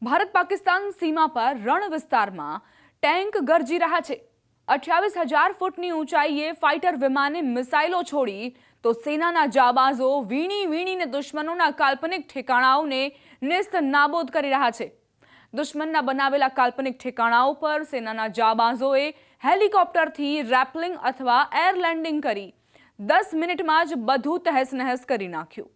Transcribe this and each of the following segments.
ભારત પાકિસ્તાન સીમા પર રણ વિસ્તારમાં ટેન્ક ગરજી રહ્યા છે। 28,000 ફૂટની ઊંચાઈએ ફાઇટર વિમાને મિસાઇલો છોડી તો સેનાના જાબાઝો વીણી વીણીને દુશ્મનોના કાલ્પનિક ઠેકાણાઓને નેસ્ત નાબૂદ કરી રહ્યા છે। દુશ્મનના બનાવેલા કાલ્પનિક ઠેકાણાઓ પર સેનાના જાબાઝોએ હેલિકોપ્ટરથી રેપલિંગ અથવા એર લેન્ડિંગ કરી 10 મિનિટમાં જ બધું તહેસ નહેસ કરી નાખ્યું।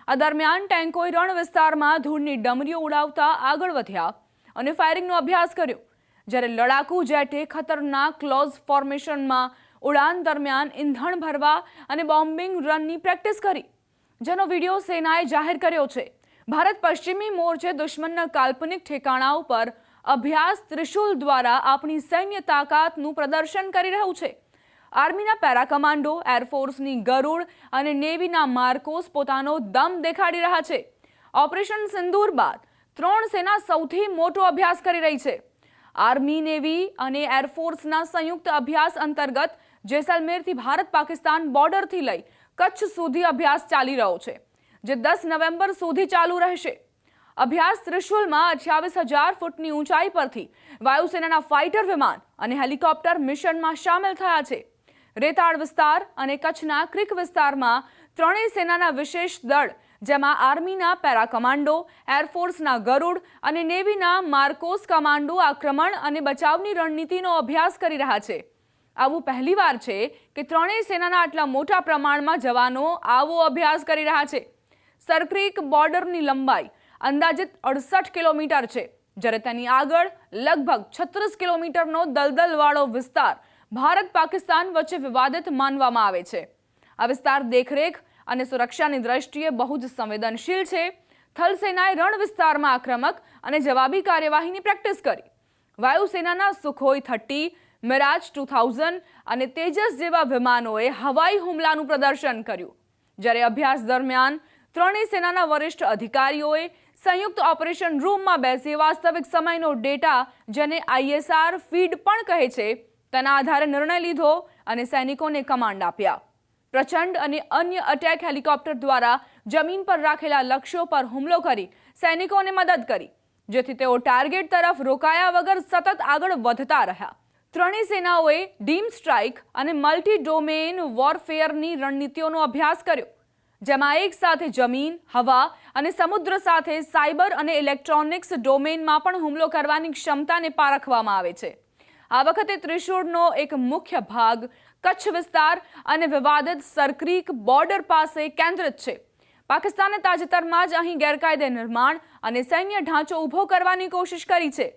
આ દરમિયાન ટેન્કોએ રણ વિસ્તારમાં ધૂળની ડમરીઓ ઉડાવતા આગળ વધ્યા અને ફાયરિંગનો અભ્યાસ કર્યો, જ્યારે લડાકુ જેટે ખતરનાક ક્લોઝ ફોર્મેશનમાં ઉડાન દરમિયાન ઈંધણ ભરવા અને બોમ્બિંગ રનની પ્રેક્ટિસ કરી, જેનો વિડીયો સેનાએ જાહેર કર્યો છે। ભારત પશ્ચિમી મોરચે દુશ્મનના કાલ્પનિક ઠેકાણાઓ પર અભ્યાસ ત્રિશુલ દ્વારા આપણી સૈન્ય તાકાતનું પ્રદર્શન કરી રહ્યું છે। આર્મીના પેરા કમાન્ડો, એરફોર્સની ગરુડ અને નેવીના માર્કોસ પોતાનો દમ દેખાડી રહ્યા છે। ઓપરેશન સિંદૂર બાદ 3 સેના સૌથી મોટો અભ્યાસ કરી રહી છે। આર્મી, નેવી અને એરફોર્સના સંયુક્ત અભ્યાસ અંતર્ગત જેસલમેરથી ભારત પાકિસ્તાન બોર્ડરથી લઈ કચ્છ સુધી અભ્યાસ ચાલી રહ્યો છે, જે 10 નવેમ્બર સુધી ચાલુ રહેશે। અભ્યાસ ત્રિશુલમાં 28,000 ફૂટની ઊંચાઈ પરથી વાયુસેનાના ફાઇટર વિમાન અને હેલિકોપ્ટર મિશનમાં સામેલ થયા છે। રેતાળ વિસ્તાર અને કચ્છના ક્રિક વિસ્તારમાં ત્રણેય સેનાના વિશેષ દળ, જેમાં આર્મીના પેરા કમાન્ડો, એરફોર્સના ગરુડ અને નેવીના માર્કોસ કમાન્ડો આક્રમણ અને બચાવની રણનીતિનો અભ્યાસ કરી રહ્યા છે। આવું પહેલીવાર છે કે ત્રણેય સેનાના આટલા મોટા પ્રમાણમાં જવાનો આવો અભ્યાસ કરી રહ્યા છે। સરક્રિક બોર્ડરની લંબાઈ અંદાજિત 68 કિલોમીટર છે, જ્યારે તેની આગળ લગભગ 36 કિલોમીટરનો દલદલવાળો વિસ્તાર ભારત પાકિસ્તાન વચ્ચે વિવાદિત માનવામાં આવે છે। આ વિસ્તાર દેખરેખ અને સુરક્ષાની દ્રષ્ટિએ બહુ જ સંવેદનશીલ છે। થલ સેનાએ રણ વિસ્તારમાં આક્રમક અને જવાબી કાર્યવાહીની પ્રેક્ટિસ કરી। વાયુસેનાના સુખોઈ 30, મિરાજ 2000 અને તેજસ જેવા વિમાનોએ હવાઈ હુમલાનું પ્રદર્શન કર્યું, જ્યારે અભ્યાસ દરમિયાન ત્રણેય સેનાના વરિષ્ઠ અધિકારીઓએ સંયુક્ત ઓપરેશન રૂમમાં બેસી વાસ્તવિક સમયનો ડેટા, જેને ISR ફીડ પણ કહે છે, તેના આધારે નિર્ણય લીધો અને સૈનિકોને કમાન્ડ આપ્યા। પ્રચંડ અને અન્ય અટેક હેલિકોપ્ટર દ્વારા જમીન પર રાખેલા લક્ષ્યો પર હુમલો કરી સૈનિકોને મદદ કરી, જેથી તેઓ ટાર્ગેટ તરફ રોકાયા વગર સતત આગળ વધતા રહ્યા। ત્રણેય સેનાઓએ ડીમ સ્ટ્રાઇક અને મલ્ટી ડોમેન વોરફેયરની રણનીતિઓનો અભ્યાસ કર્યો, જેમાં એક સાથે જમીન, હવા અને સમુદ્ર સાથે સાયબર અને ઇલેક્ટ્રોનિક્સ ડોમેનમાં પણ હુમલો કરવાની ક્ષમતાને પારખવામાં આવે છે। આ વખતે ત્રિશુળનો એક મુખ્ય ભાગ કચ્છ વિસ્તાર અને વિવાદિત સરક્રિક બોર્ડર પાસે કેન્દ્રિત છે। પાકિસ્તાને તાજેતરમાં જ અહીં ગેરકાયદે નિર્માણ અને સૈન્ય ઢાંચો ઊભો કરવાની કોશિશ કરી છે।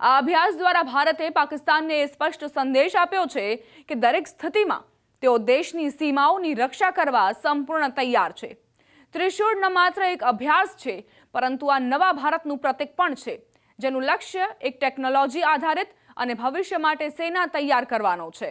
આ અભ્યાસ દ્વારા ભારતે પાકિસ્તાનને એ સ્પષ્ટ સંદેશ આપ્યો છે કે દરેક સ્થિતિમાં તેઓ દેશની સીમાઓની રક્ષા કરવા સંપૂર્ણ તૈયાર છે। ત્રિશુળ ન માત્ર એક અભ્યાસ છે, પરંતુ આ નવા ભારતનું પ્રતીક પણ છે, જેનું લક્ષ્ય એક ટેકનોલોજી આધારિત અને ભવિષ્ય માટે સેના તૈયાર કરવાનો છે।